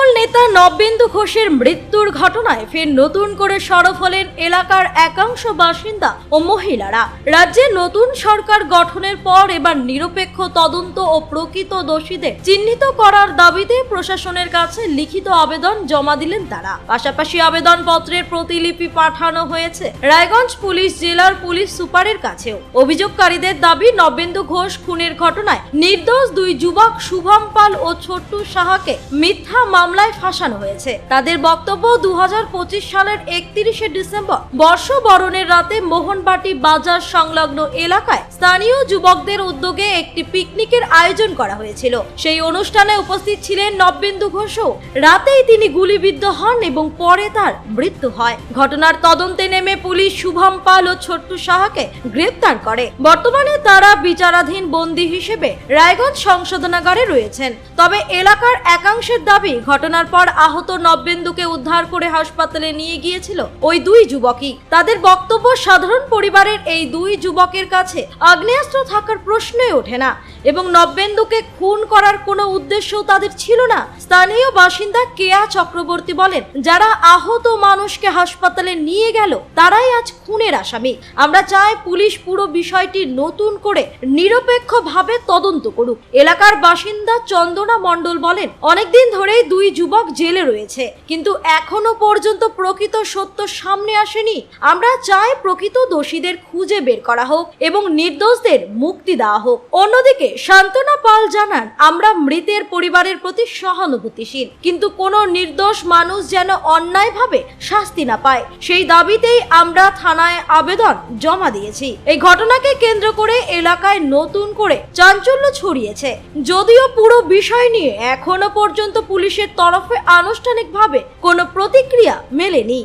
তৃণমূল নেতা নবেন্দু ঘোষের মৃত্যুর ঘটনায় ফের নতুন করে সরব হলেন এলাকার একাংশ বাসিন্দা ও মহিলারা। রাজ্যে নতুন সরকার গঠনের পর এবার নিরপেক্ষ তদন্ত ও প্রকৃত দোষীদের চিহ্নিত করার দাবিতে প্রশাসনের কাছে লিখিত আবেদন জমা দিলেন তারা। পাশাপাশি আবেদনপত্রের প্রতিলিপি পাঠানো হয়েছে রায়গঞ্জ পুলিশ জেলার পুলিশ সুপারের কাছেও। অভিযোগকারীদের দাবি, নবেন্দু ঘোষ খুনের ঘটনায় নির্দোষ দুই যুবক শুভম পাল ও ছোট্টু সাহাকে মিথ্যা মামলায় ফাঁসানো হয়েছে। তাদের বক্তব্য, 2025 সালের 31শে ডিসেম্বর বর্ষবরণের রাতে মোহনবাটি বাজার সংলগ্ন এলাকায় স্থানীয় যুবকদের উদ্যোগে একটি পিকনিকের আয়োজন করা হয়েছিল। সেই অনুষ্ঠানে উপস্থিত ছিলেন নবেন্দু ঘোষও। রাতেই তিনি গুলিবিদ্ধ হন এবং পরে তার মৃত্যু হয়। ঘটনার তদন্তে নেমে পুলিশ শুভম পাল ও ছোট্টু সাহাকে গ্রেপ্তার করে। বর্তমানে তারা বিচারাধীন বন্দী হিসেবে রায়গঞ্জ সংশোধনাগারে রয়েছেন। তবে এলাকার একাংশের দাবি, ঘটনার পর আহত নবেন্দুকে উদ্ধার করে হাসপাতালে নিয়ে গিয়েছিল ওই দুই যুবকই। তাদের বক্তব্য, সাধারণ পরিবারের এই দুই যুবকের কাছে আগ্নেয়াস্ত্র থাকার প্রশ্নই ওঠে না এবং নবেন্দুকে খুন করার কোনো উদ্দেশ্যও তাদের ছিল না। স্থানীয় বাসিন্দা কেয়া চক্রবর্তী বলেন, যারা আহত মানুষকে হাসপাতালে নিয়ে গেল তারাই আজ খুনের আসামি। আমরা চাই পুলিশ পুরো বিষয়টি নতুন করে নিরপেক্ষভাবে তদন্ত করুক। এলাকার বাসিন্দা চন্দনা মণ্ডল বলেন, অনেকদিন ধরেই দুই যুবক জেলে রয়েছে, কিন্তু এখনো পর্যন্ত প্রকৃত সত্য সামনে আসেনি। আমরা চাই প্রকৃত দোষীদের খুঁজে বের করা হোক এবং নির্দোষদের মুক্তি দেওয়া হোক। অন্যদিকে শান্তনা পাল জানান, আমরা মৃতের পরিবারের প্রতি সহানুভূতিশীল, কিন্তু কোনো নির্দোষ মানুষ যেন অন্যায়ভাবে শাস্তি না পায়, সেই দাবিতেই আমরা থানায় আবেদন জমা দিয়েছি। এই ঘটনাকে কেন্দ্র করে এলাকায় নতুন করে চাঞ্চল্য ছড়িয়েছে, যদিও পুরো বিষয় নিয়ে এখনো পর্যন্ত পুলিশের তরফে আনুষ্ঠানিকভাবে কোনো প্রতিক্রিয়া মেলেনি।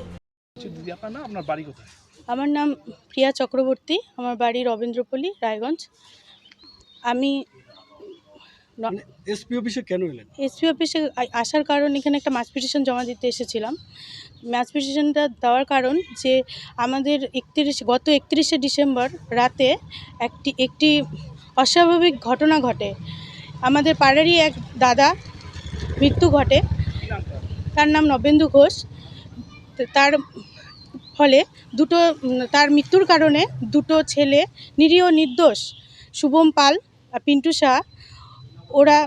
আমার নাম প্রিয়া চক্রবর্তী, আমার বাড়ি রবীন্দ্রপল্লী, রায়গঞ্জ। আমি এসপি অফিসে কেন এলেন? এসপি অফিসে আসার কারণ, এখানে একটা মাস পিটিশন জমা দিতে এসেছিলাম। মাস পিটিশনটা দেওয়ার কারণ যে আমাদের গত 31শে ডিসেম্বর রাতে একটি অস্বাভাবিক ঘটনা ঘটে। আমাদের পাড়ারই এক দাদা মৃত্যু ঘটে, তার নাম নবেন্দু ঘোষ। তার ফলে তার মৃত্যুর কারণে দুটো ছেলে, নিরীহ নির্দোষ শুভম পাল আর পিন্টু শাহ, ওরা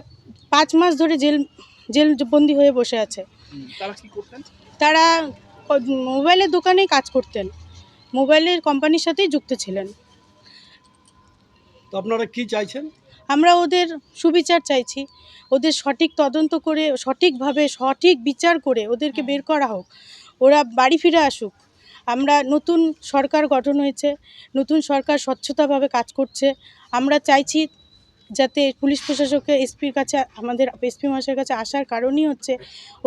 5 মাস ধরে জেলবন্দি হয়ে বসে আছে। তারা কি করতেন? তারা মোবাইলের দোকানে কাজ করতেন, মোবাইলের কোম্পানির সাথেই যুক্ত ছিলেন। তো আপনারা কি চাইছেন? আমরা ওদের সুবিচার চাইছি, ওদের সঠিক তদন্ত করে সঠিকভাবে সঠিক বিচার করে ওদেরকে বের করা হোক, ওরা বাড়ি ফিরে আসুক। আমরা নতুন সরকার গঠন হয়েছে, নতুন সরকার স্বচ্ছতাভাবে কাজ করছে। আমরা চাইছি যাতে পুলিশ প্রশাসকের এসপির কাছে, আমাদের এসপি মহাশয়ের কাছে আসার কারণই হচ্ছে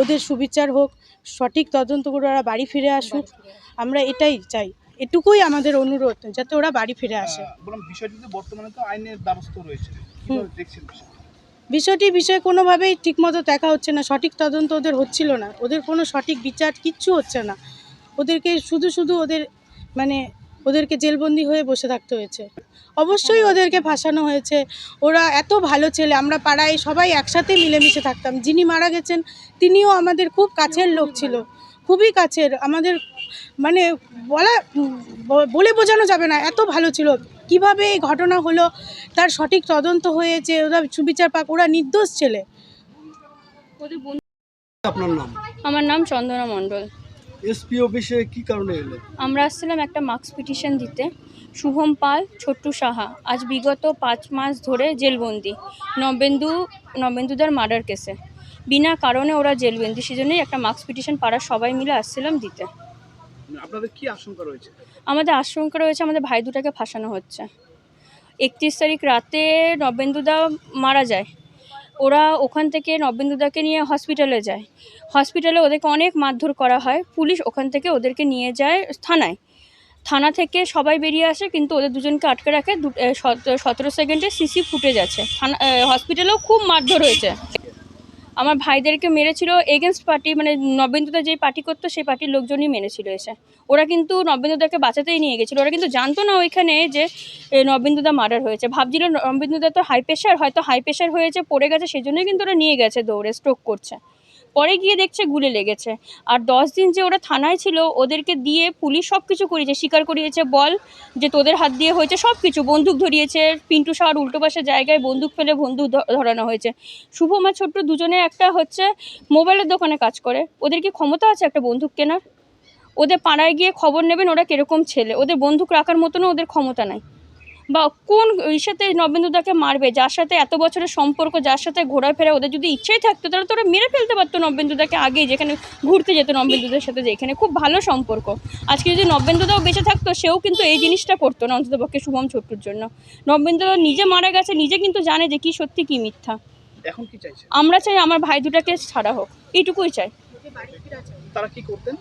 ওদের সুবিচার হোক, সঠিক তদন্ত করে ওরা বাড়ি ফিরে আসুক। আমরা এটাই চাই, এটুকুই আমাদের অনুরোধ, যাতে ওরা বাড়ি ফিরে আসে। বিষয়টিতে বর্তমানে তো আইনের দ্বারস্থ রয়েছে, বিষয়ে কোনোভাবেই ঠিকমতো দেখা হচ্ছে না, সঠিক তদন্ত ওদের হচ্ছিল না, ওদের কোনো সঠিক বিচার কিচ্ছু হচ্ছে না। ওদেরকে শুধু ওদেরকে জেলবন্দি হয়ে বসে থাকতে হয়েছে। অবশ্যই ওদেরকে ফাঁসানো হয়েছে। ওরা এত ভালো ছেলে, আমরা পাড়ায় সবাই একসাথে মিলেমিশে থাকতাম। যিনি মারা গেছেন তিনিও আমাদের খুব কাছের লোক ছিল, খুবই কাছের, আমাদের বলে বোঝানো যাবে না, এত ভালো ছিল। কিভাবে এই ঘটনা হলো তার সঠিক তদন্ত হয়েছে, ওরা সুবিচার পাক, ওরা নির্দোষ ছেলে। আপনার নাম? আমার নাম চন্দনা মণ্ডল। এসপি অফিসে কি কারণে এলেন? আমরা আসছিলাম একটা মার্কস পিটিশন দিতে। শুভম পাল, ছোট্টু সাহা আজ বিগত 5 মাস ধরে জেলবন্দি নবেন্দুদার মার্ডার কেসে। বিনা কারণে ওরা জেলবন্দি, সেজন্যই একটা মার্কস পিটিশন পাড়ার সবাই মিলে আসছিলাম দিতে। আপনাদের কি আশঙ্কা রয়েছে? আমাদের আশঙ্কা রয়েছে আমাদের ভাই দুটাকে ফাঁসানো হচ্ছে। 31 তারিখ রাতে নবেন্দুদা মারা যায়, ওরা ওখান থেকে নবেন্দুদাকে নিয়ে হসপিটালে যায়। হসপিটালে ওদেরকে অনেক মারধর করা হয়, পুলিশ ওখান থেকে ওদেরকে নিয়ে যায় থানা থেকে সবাই বেরিয়ে আসে, কিন্তু ওদের দুজনকে আটকে রাখে। 17 সেকেন্ডে সিসি ফুটেজ আছে। হসপিটালেও খুব মারধর হয়েছে। আমার ভাইদেরকে মেরেছিল এগেনস্ট পার্টি, নবেন্দুদা যেই পার্টি করতো সেই পার্টির লোকজনই মেরেছিল এসে। ওরা কিন্তু নবেন্দুদাকে বাঁচাতেই নিয়ে গেছিলো। ওরা কিন্তু জানতো না ওইখানে যে নবেন্দুদা মার্ডার হয়েছে, ভাবছিল নবেন্দুদা তো হাই প্রেশার হয়েছে, পড়ে গেছে, সেজন্যই কিন্তু ওরা নিয়ে গেছে দৌড়ে, স্ট্রোক করছে। পরে গিয়ে দেখছে গুলি লেগেছে। আর 10 দিন যে ওরা থানায় ছিল, ওদেরকে দিয়ে পুলিশ সব কিছু করিয়েছে, স্বীকার করিয়েছে, বল যে তোদের হাত দিয়ে হয়েছে সব কিছু। বন্দুক ধরিয়েছে, পিন্টু শাহর উল্টো পাশে জায়গায় বন্দুক ফেলে বন্দুক ধরানো হয়েছে। শুভম আর ছোট্ট দুজনে একটা হচ্ছে মোবাইলের দোকানে কাজ করে, ওদের কি ক্ষমতা আছে একটা বন্দুক কেনার? ওদের পাড়ায় গিয়ে খবর নেবেন ওরা কীরকম ছেলে, ওদের বন্দুক রাখার মতনও ওদের ক্ষমতা নাই। বা কোন সাথে নবেন্দুদাকে মারবে, যার সাথে এত বছরের সম্পর্ক, যার সাথে ঘোরাফেরা, ওদের যদি ইচ্ছেই থাকতো তাহলে তো ওরা মেরে ফেলতে পারতো নবেন্দুদাকে আগেই, যেখানে ঘুরতে যেত নবেন্দুদার সাথে, যেখানে খুব ভালো সম্পর্ক। আজকে যদি নবেন্দুদাও বেঁচে থাকতো, সেও কিন্তু এই জিনিসটা করতো না, অন্ততপক্ষে শুভম ছোট্টুর জন্য। নবেন্দুদা নিজে মারা গেছে, নিজে কিন্তু জানে যে কি সত্যি কি মিথ্যা। এখন কি চাইছে? আমরা চাই আমার ভাই দুটাকে ছাড়া হোক, এইটুকুই চাই। তারা কি করতেন?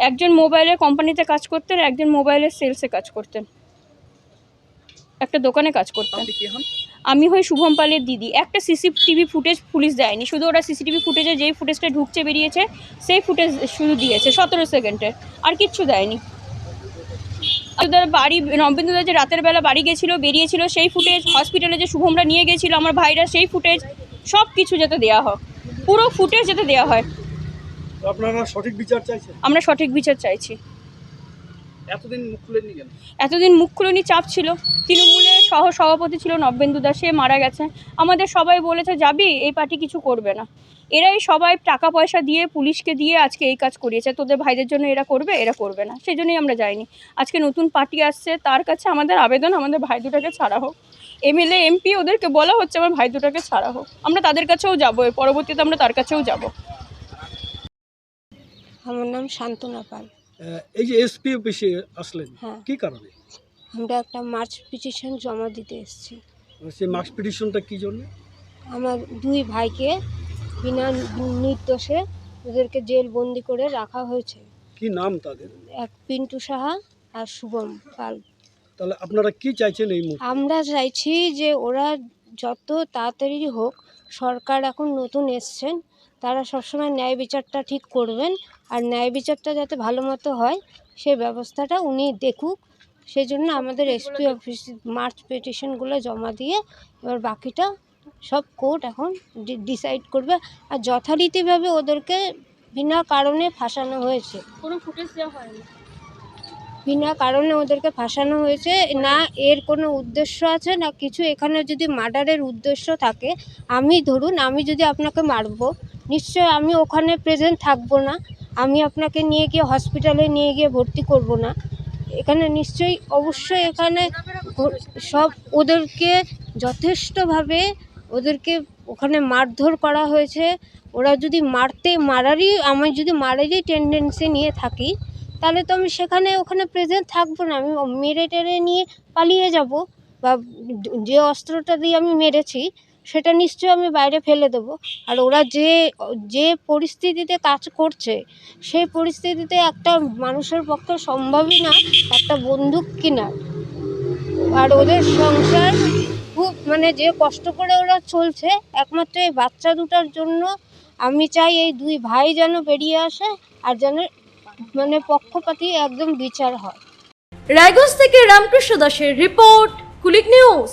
একজন মোবাইলের কোম্পানিতে কাজ করতেন, একজন মোবাইলের সেলসে কাজ করতেন, একটা দোকানে কাজ করতেন। আপনি কি হন? আমি হই শুভম পালের দিদি। একটা সিসিটিভি ফুটেজ পুলিশ দেয়নি, শুধু ওরা সিসিটিভি ফুটেজে যেই ফুটেজটা ঢুকছে বেরিয়েছে সেই ফুটেজ শুধু দিয়েছে 17 সেকেন্ডের, আর কিচ্ছু দেয়নি। ওদের বাড়ি, নবেন্দুদা যে রাতের বেলা বাড়ি গেছিলো, বেরিয়েছিল, সেই ফুটেজ, হসপিটালে যে শুভমরা নিয়ে গেছিলো আমার ভাইরা, সেই ফুটেজ, সব কিছু যাতে দেওয়া হয়, পুরো ফুটেজ যাতে দেওয়া হয়। আপনারা সঠিক বিচার চাইছেন? আমরা সঠিক বিচার চাইছি। এতদিন মুখ খুলেননি কেন? এতদিন মুখ খুলেনি, চাপ ছিল। তৃণমূলের সহ সভাপতি ছিল নবেন্দুদা, সে মারা গেছে। আমাদের সবাই বলেছে যাবি, এই পার্টি কিছু করবে না। এরাই সবাই টাকা পয়সা দিয়ে, পুলিশকে দিয়ে আজকে এই কাজ করিয়েছে, তোদের ভাইদের জন্য এরা করবে না, সেই জন্যই আমরা যাইনি। আজকে নতুন পার্টি আসছে, তার কাছে আমাদের আবেদন আমাদের ভাই দুটাকে ছাড়া হোক। এমএলএ এমপি ওদেরকে বলা হচ্ছে আমার ভাই দুটাকে ছাড়া হোক, আমরা তাদের কাছেও যাবো, এর পরবর্তীতে আমরা তার কাছেও যাব। আমার নাম শান্তনা পাল। এই যে এসপি অফিসে আসলেন, হ্যাঁ। কি কারণে? আমরা একটা মার্চ পিটিশন জমা দিতে এসেছি। সেই মার্কস পিটিশনটা কি জন্য? আমার দুই ভাইকে বিনা নির্দোষে ওদেরকে জেল বন্দি করে রাখা হয়েছে। কি নাম তাদের? এক পিন্টু সাহা আর শুভম পাল। তাহলে আপনারা কি চাইছেন এই মুহূর্তে? আমরা চাইছি যে ওরা যত তাড়াতাড়ি হোক, সরকার এখন নতুন এসছেন, তারা সবসময় ন্যায় বিচারটা ঠিক করবেন, আর ন্যায় বিচারটা যাতে ভালো মতো হয় সেই ব্যবস্থাটা উনি দেখুক। সেই জন্য আমাদের এসপি অফিস মার্চ পিটিশনগুলো জমা দিয়ে এবার বাকিটা সব কোর্ট এখন ডিসাইড করবে। আর যথারীতিভাবে ওদেরকে বিনা কারণে ফাঁসানো হয়েছে, কোনো ফুটেজ দেওয়া হয়নি, বিনা কারণে ওদেরকে ফাঁসানো হয়েছে, না এর কোনো উদ্দেশ্য আছে না কিছু। এখানে যদি মার্ডারের উদ্দেশ্য থাকে, আমি ধরুন আমি যদি আপনাকে মারবো, নিশ্চয় আমি ওখানে প্রেজেন্ট থাকবো না, আমি আপনাকে নিয়ে গিয়ে হসপিটালে নিয়ে গিয়ে ভর্তি করব না। এখানে নিশ্চয়ই অবশ্যই এখানে সব ওদেরকে যথেষ্টভাবে ওদেরকে ওখানে মারধর করা হয়েছে। ওরা যদি আমি যদি মারারই টেন্ডেন্সি নিয়ে থাকি, তাহলে তো আমি ওখানে প্রেজেন্ট থাকবো না, আমি মেরে টেরে নিয়ে পালিয়ে যাব, বা যে অস্ত্রটা দিয়ে আমি মেরেছি সেটা নিশ্চয়ই আমি বাইরে ফেলে দেবো। আর ওরা যে পরিস্থিতিতে কাজ করছে, সেই পরিস্থিতিতে একটা মানুষের পক্ষে সম্ভবই না একটা বন্দুক কেনার। আর ওদের সংসার খুব যে কষ্ট করে ওরা চলছে, একমাত্র এই বাচ্চা দুটার জন্য। আমি চাই এই দুই ভাই যেন বেরিয়ে আসে, আর যেন পক্ষপাতী একদম বিচার হয়। রায়গঞ্জ থেকে রামকৃষ্ণ দাসের রিপোর্ট, কুলিক নিউজ।